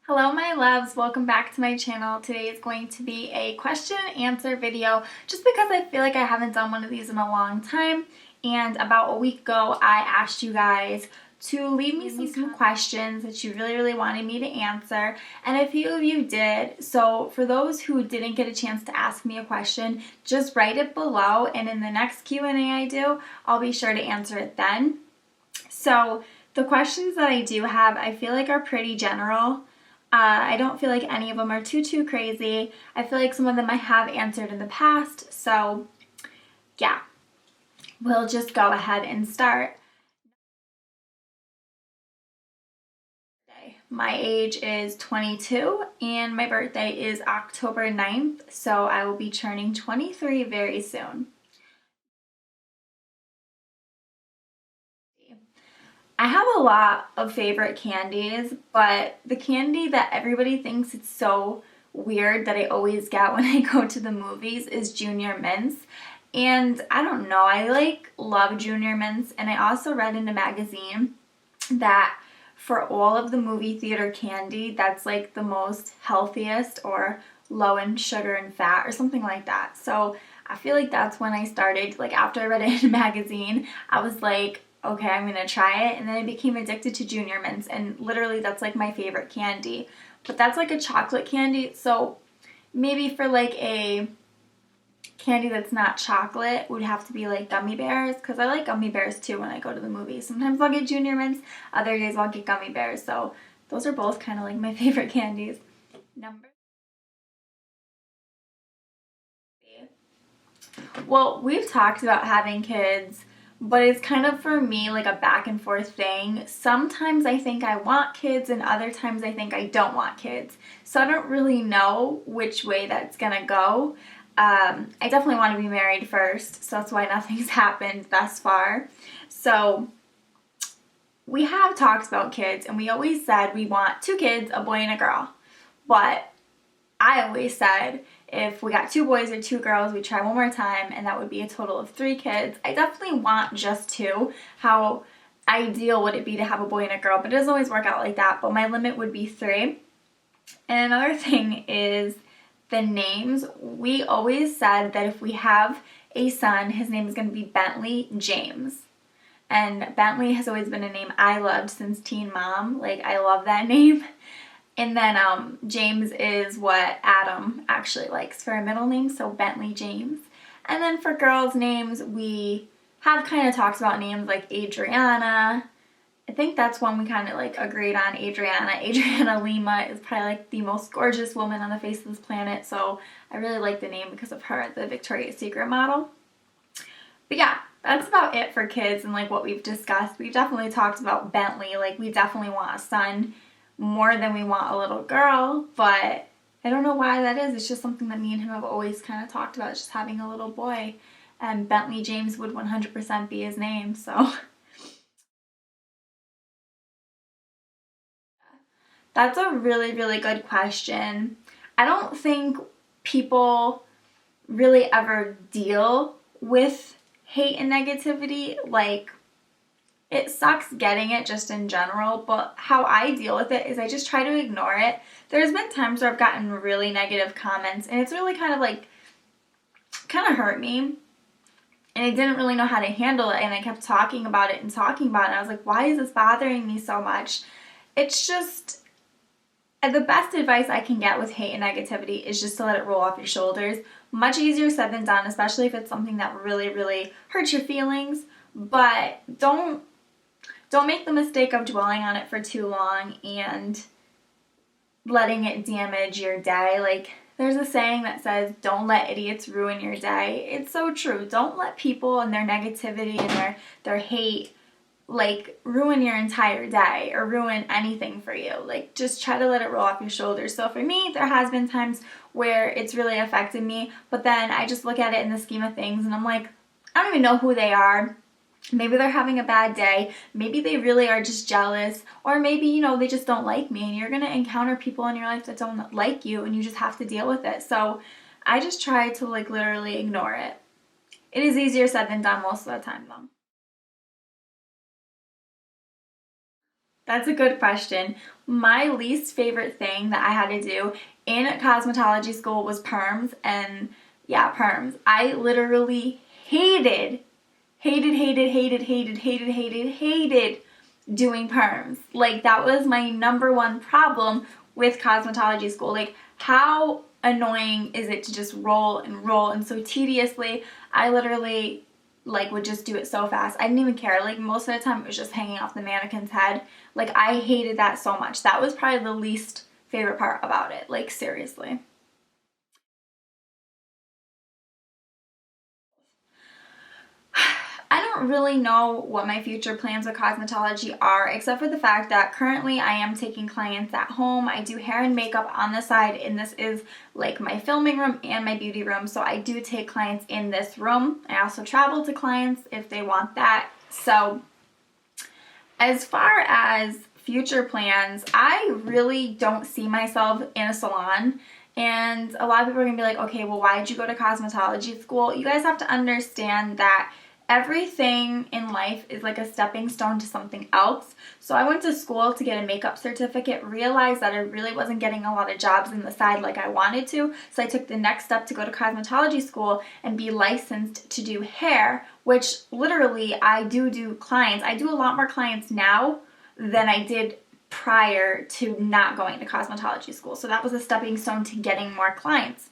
Hello my loves, welcome back to my channel. Today is going to be a question and answer video just because I feel like I haven't done one of these in a long time, and about a week ago I asked you guys to leave me some questions that you really wanted me to answer, and a few of you did. So for those who didn't get a chance to ask me a question, just write it below and in the next Q&A I do, I'll be sure to answer it then. So the questions that I do have I feel like are pretty general. I don't feel like any of them are too crazy. I feel like some of them I have answered in the past, so yeah, we'll just go ahead and start. My age is 22 and my birthday is October 9th, so I will be turning 23 very soon. I have a lot of favorite candies, but the candy that everybody thinks it's so weird that I always get when I go to the movies is Junior Mints. And I don't know, I love Junior Mints, and I also read in a magazine that for all of the movie theater candy, that's like the most healthiest or low in sugar and fat or something like that. So I feel like that's when I started, like after I read it in a magazine, I was like, okay, I'm gonna try it, and then I became addicted to Junior Mints, and literally that's like my favorite candy. But that's like a chocolate candy, so maybe for like a candy that's not chocolate would have to be like gummy bears, because I like gummy bears too when I go to the movies. Sometimes I'll get Junior Mints, other days I'll get gummy bears, so those are both kind of like my favorite candies. Well, we've talked about having kids, but it's kind of for me like a back and forth thing. Sometimes I think I want kids and other times I think I don't want kids. So I don't really know which way that's gonna go. I definitely want to be married first, so that's why nothing's happened thus far. So we have talked about kids, and we always said we want 2 kids, a boy and a girl. But I always said if we got 2 boys or 2 girls, we'd try one more time, and that would be a total of 3 kids. I definitely want just 2. How ideal would it be to have a boy and a girl? But it doesn't always work out like that, but my limit would be 3. And another thing is the names. We always said that if we have a son, his name is going to be Bentley James. And Bentley has always been a name I loved since Teen Mom. Like, I love that name. And then James is what Adam actually likes for a middle name, so Bentley James. And then for girls' names, we have kind of talked about names like Adriana. I think that's one we kind of like agreed on, Adriana. Adriana Lima is probably like the most gorgeous woman on the face of this planet, so I really like the name because of her, the Victoria's Secret model. But yeah, that's about it for kids and like what we've discussed. We've definitely talked about Bentley, like we definitely want a son more than we want a little girl, but I don't know why that is. It's just something that me and him have always kind of talked about, just having a little boy, and Bentley James would 100% be his name, so that's a really good question. I don't think people really ever deal with hate and negativity. Like, it sucks getting it just in general, but how I deal with it is I just try to ignore it. There's been times where I've gotten really negative comments, and it's really kind of hurt me, and I didn't really know how to handle it, and I kept talking about it and talking about it, and I was like, why is this bothering me so much? It's just, the best advice I can get with hate and negativity is just to let it roll off your shoulders. Much easier said than done, especially if it's something that really hurts your feelings, but don't make the mistake of dwelling on it for too long and letting it damage your day. Like, there's a saying that says, don't let idiots ruin your day. It's so true. Don't let people and their negativity and their hate like ruin your entire day or ruin anything for you. Like, just try to let it roll off your shoulders. So for me, there has been times where it's really affected me, but then I just look at it in the scheme of things and I'm like, I don't even know who they are. Maybe they're having a bad day. Maybe they really are just jealous, or maybe, you know, they just don't like me, and you're going to encounter people in your life that don't like you, and you just have to deal with it. So I just try to like literally ignore it. It is easier said than done most of the time though. That's a good question. My least favorite thing that I had to do in cosmetology school was perms, and yeah, perms. I literally hated doing perms. Like, that was my number one problem with cosmetology school. Like, how annoying is it to just roll and so tediously? I literally like would just do it so fast. I didn't even care. Like, most of the time it was just hanging off the mannequin's head. Like, I hated that so much. That was probably the least favorite part about it. Like, seriously. I don't really know what my future plans with cosmetology are, except for the fact that currently I am taking clients at home. I do hair and makeup on the side, and this is like my filming room and my beauty room, so I do take clients in this room. I also travel to clients if they want that. So as far as future plans, I really don't see myself in a salon. And a lot of people are going to be like, okay, well, why did you go to cosmetology school? You guys have to understand that everything in life is like a stepping stone to something else. So I went to school to get a makeup certificate, realized that I really wasn't getting a lot of jobs in the side like I wanted to. So I took the next step to go to cosmetology school and be licensed to do hair, which literally I do clients. I do a lot more clients now than I did prior to not going to cosmetology school. So that was a stepping stone to getting more clients.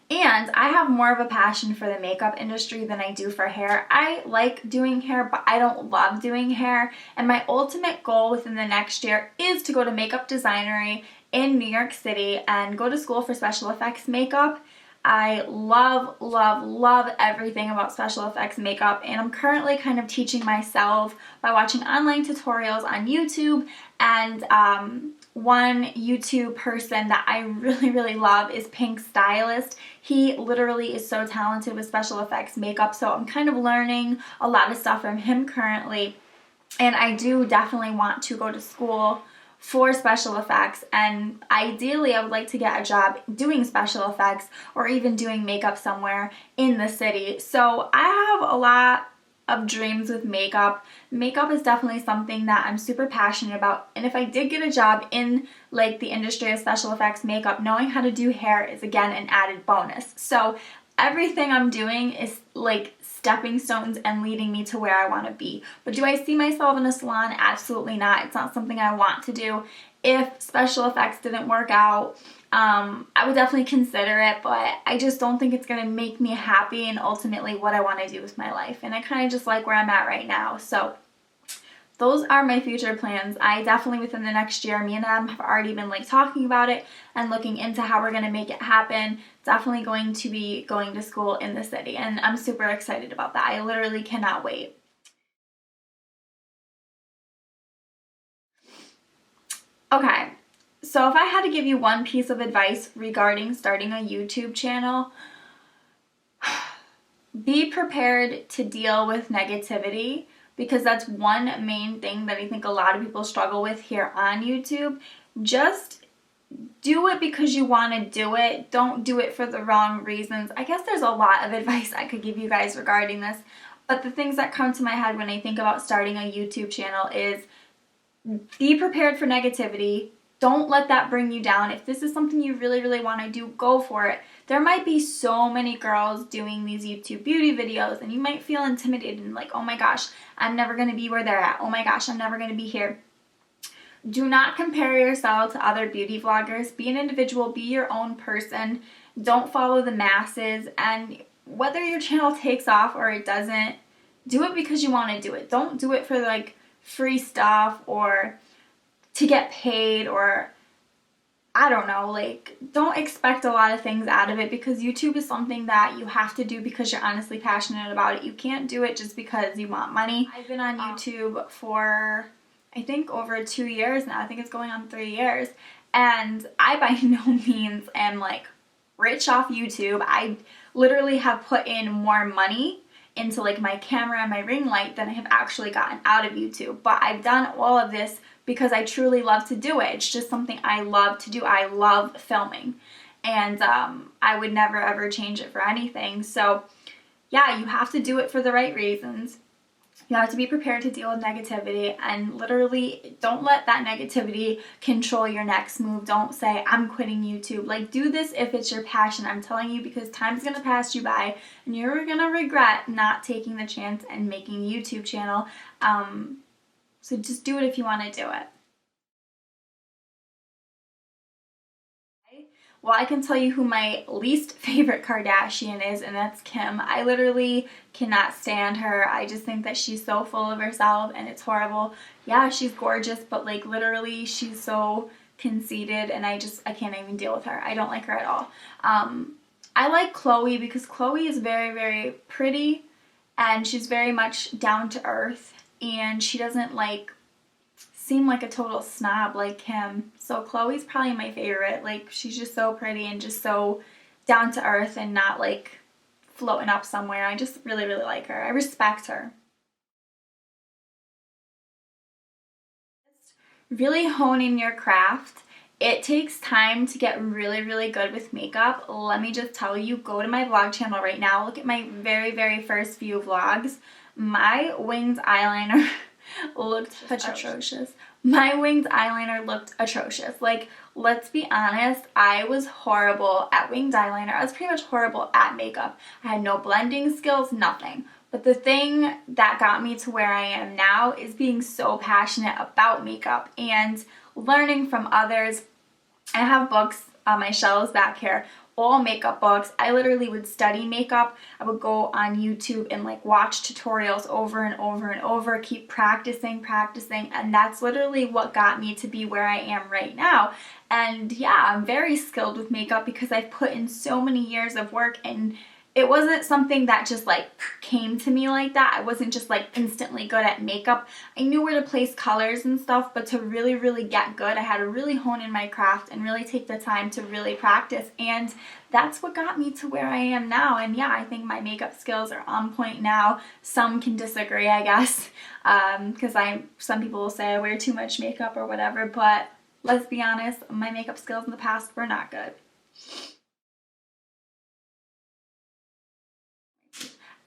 And I have more of a passion for the makeup industry than I do for hair. I like doing hair, but I don't love doing hair. And my ultimate goal within the next year is to go to makeup designery in New York City and go to school for special effects makeup. I love everything about special effects makeup, and I'm currently kind of teaching myself by watching online tutorials on YouTube. And one YouTube person that I really love is Pinkl0vexx. He literally is so talented with special effects makeup, so I'm kind of learning a lot of stuff from him currently. And I do definitely want to go to school for special effects, and ideally I would like to get a job doing special effects or even doing makeup somewhere in the city. So I have a lot of dreams with makeup. Makeup is definitely something that I'm super passionate about, and if I did get a job in like the industry of special effects makeup, knowing how to do hair is again an added bonus. So everything I'm doing is like stepping stones and leading me to where I want to be. But do I see myself in a salon? Absolutely not. It's not something I want to do. If special effects didn't work out, I would definitely consider it, but I just don't think it's going to make me happy and ultimately what I want to do with my life. And I kind of just like where I'm at right now. So those are my future plans. I definitely, within the next year, me and Adam have already been like talking about it and looking into how we're going to make it happen. Definitely going to be going to school in the city, and I'm super excited about that. I literally cannot wait. Okay, so if I had to give you one piece of advice regarding starting a YouTube channel, be prepared to deal with negativity, because that's one main thing that I think a lot of people struggle with here on YouTube. Just do it because you want to do it. Don't do it for the wrong reasons. I guess there's a lot of advice I could give you guys regarding this, but the things that come to my head when I think about starting a YouTube channel is be prepared for negativity. Don't let that bring you down. If this is something you really want to do, go for it. There might be so many girls doing these YouTube beauty videos, and you might feel intimidated and like, oh my gosh, I'm never going to be where they're at. Oh my gosh, I'm never going to be here. Do not compare yourself to other beauty vloggers. Be an individual. Be your own person. Don't follow the masses. And whether your channel takes off or it doesn't, do it because you want to do it. Don't do it for like free stuff or to get paid, or I don't know, like, don't expect a lot of things out of it, because YouTube is something that you have to do because you're honestly passionate about it. You can't do it just because you want money. I've been on YouTube for, I think, over 2 years now. I think it's going on 3 years. And I by no means am like rich off YouTube. I literally have put in more money into like my camera and my ring light than I have actually gotten out of YouTube. But I've done all of this because I truly love to do it. It's just something I love to do. I love filming, and I would never ever change it for anything. So yeah, you have to do it for the right reasons. You have to be prepared to deal with negativity, and literally don't let that negativity control your next move. Don't say, I'm quitting YouTube. Like, do this if it's your passion. I'm telling you, because time's going to pass you by and you're going to regret not taking the chance and making a YouTube channel. So just do it if you want to do it. Well, I can tell you who my least favorite Kardashian is, and that's Kim. I literally cannot stand her. I just think that she's so full of herself and it's horrible. Yeah, she's gorgeous, but like literally she's so conceited, and I can't even deal with her. I don't like her at all. I like Khloe because Khloe is very, very pretty, and she's very much down to earth, and she doesn't like seem like a total snob like Kim. So Khloe's probably my favorite. Like, she's just so pretty and just so down to earth and not like floating up somewhere. I just really, really like her. I respect her. Really hone in your craft. It takes time to get really, really good with makeup. Let me just tell you, go to my vlog channel right now. Look at my very, very first few vlogs. My winged eyeliner looked atrocious. My winged eyeliner looked atrocious. Like, let's be honest, I was horrible at winged eyeliner. I was pretty much horrible at makeup. I had no blending skills, nothing. But the thing that got me to where I am now is being so passionate about makeup and learning from others. I have books on my shelves back here, all makeup books. I literally would study makeup. I would go on YouTube and like watch tutorials over and over and over, keep practicing, and that's literally what got me to be where I am right now. And yeah, I'm very skilled with makeup because I've put in so many years of work, and it wasn't something that just like came to me like that. I wasn't just like instantly good at makeup. I knew where to place colors and stuff, but to really, really get good, I had to really hone in my craft and really take the time to really practice. And that's what got me to where I am now. And yeah, I think my makeup skills are on point now. Some can disagree, I guess, because some people will say I wear too much makeup or whatever, but let's be honest, my makeup skills in the past were not good.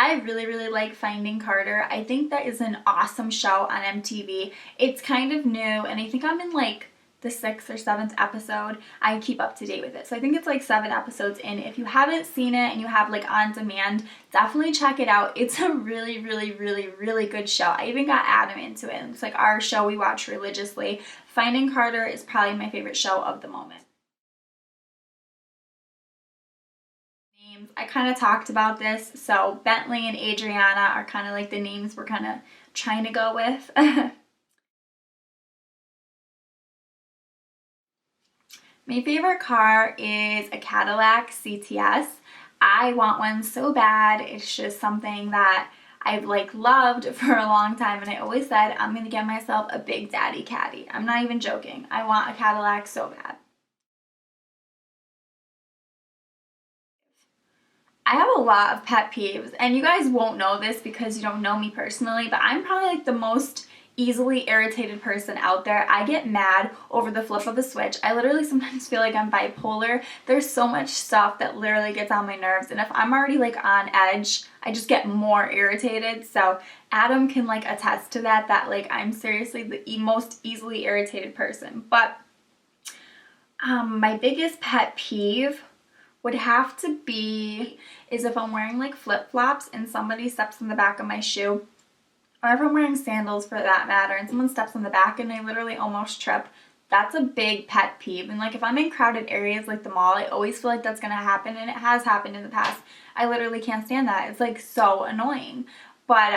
I really, really like Finding Carter. I think that is an awesome show on MTV. It's kind of new, and I think I'm in like the 6th or 7th episode. I keep up to date with it. So I think it's like 7 episodes in. If you haven't seen it and you have like on demand, definitely check it out. It's a really, really, really, really good show. I even got Adam into it. It's like our show we watch religiously. Finding Carter is probably my favorite show of the moment. I kind of talked about this, so Bentley and Adriana are kind of like the names we're kind of trying to go with. My favorite car is a Cadillac CTS. I want one so bad. It's just something that I've like loved for a long time, and I always said I'm gonna get myself a Big Daddy Caddy. I'm not even joking. I want a Cadillac so bad. I have a lot of pet peeves, and you guys won't know this because you don't know me personally, but I'm probably like the most easily irritated person out there. I get mad over the flip of a switch. I literally sometimes feel like I'm bipolar. There's so much stuff that literally gets on my nerves, and if I'm already like on edge, I just get more irritated. So Adam can like attest to that like I'm seriously the most easily irritated person. But my biggest pet peeve would have to be is if I'm wearing like flip-flops and somebody steps in the back of my shoe, or if I'm wearing sandals for that matter and someone steps on the back and I literally almost trip. That's a big pet peeve. And like if I'm in crowded areas like the mall, I always feel like that's gonna happen, and it has happened in the past. I literally can't stand that. It's like so annoying. But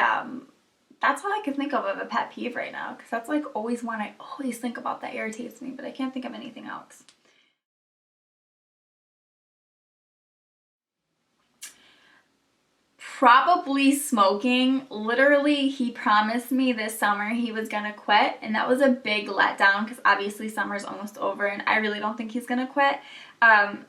that's all I can think of a pet peeve right now, because that's like always one I always think about that irritates me, but I can't think of anything else. Probably smoking. Literally, he promised me this summer he was gonna quit, and that was a big letdown because obviously summer's almost over and I really don't think he's gonna quit.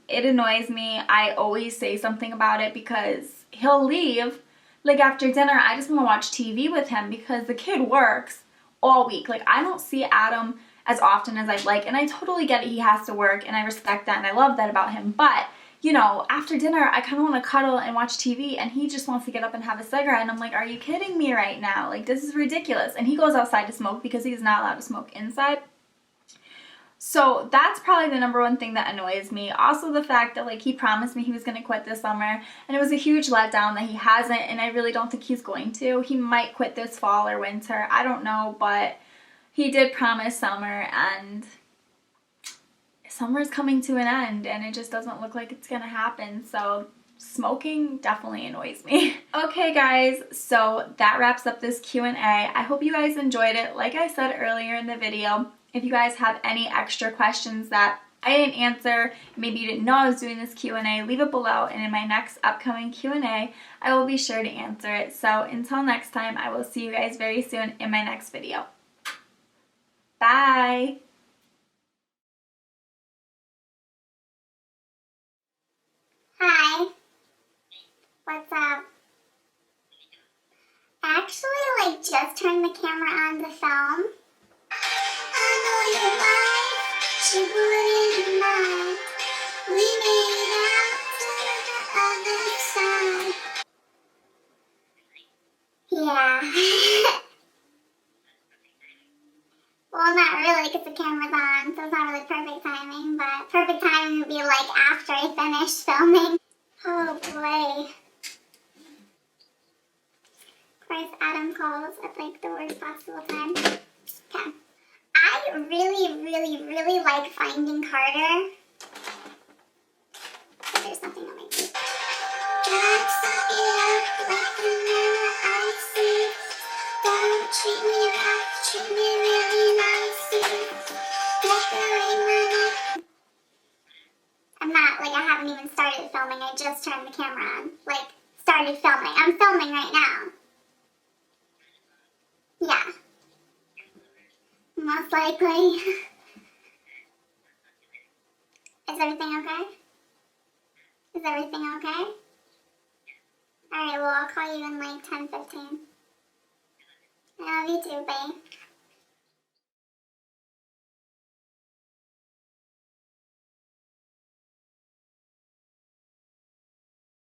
It annoys me. I always say something about it because he'll leave like after dinner. I just want to watch TV with him because the kid works all week. Like, I don't see Adam as often as I'd like, and I totally get it. He has to work, and I respect that and I love that about him, but you know, after dinner, I kind of want to cuddle and watch TV, and he just wants to get up and have a cigarette, and I'm like, are you kidding me right now? Like, this is ridiculous. And he goes outside to smoke because he's not allowed to smoke inside. So that's probably the number one thing that annoys me. Also the fact that, like, he promised me he was going to quit this summer, and it was a huge letdown that he hasn't, and I really don't think he's going to. He might quit this fall or winter, I don't know, but he did promise summer, and summer is coming to an end, and it just doesn't look like it's going to happen. So smoking definitely annoys me. Okay guys, so that wraps up this Q&A. I hope you guys enjoyed it. Like I said earlier in the video, if you guys have any extra questions that I didn't answer, maybe you didn't know I was doing this Q&A, leave it below, and in my next upcoming Q&A, I will be sure to answer it. So until next time, I will see you guys very soon in my next video. Bye! Hi. What's up? Actually, like, just turned the camera on to film. I know your wife, she wouldn't mind. We made it out to the other side. Yeah. Well, not really, because the camera's on, so it's not really perfect timing, but perfect timing would be, like, after I finish filming. Oh, boy. Of course, Adam calls at, like, the worst possible time. Okay. I really like Finding Carter. But there's nothing on my teeth. God, suck it up like the mirror I see. Don't treat me rough, treat me really nicely. Decorate my neck. I'm not, like, I haven't even started filming. I just turned the camera on. Like, started filming. I'm filming right now. Yeah. Most likely. Is everything okay? Is everything okay? Alright, well, I'll call you in like 10-15. I love you too, babe.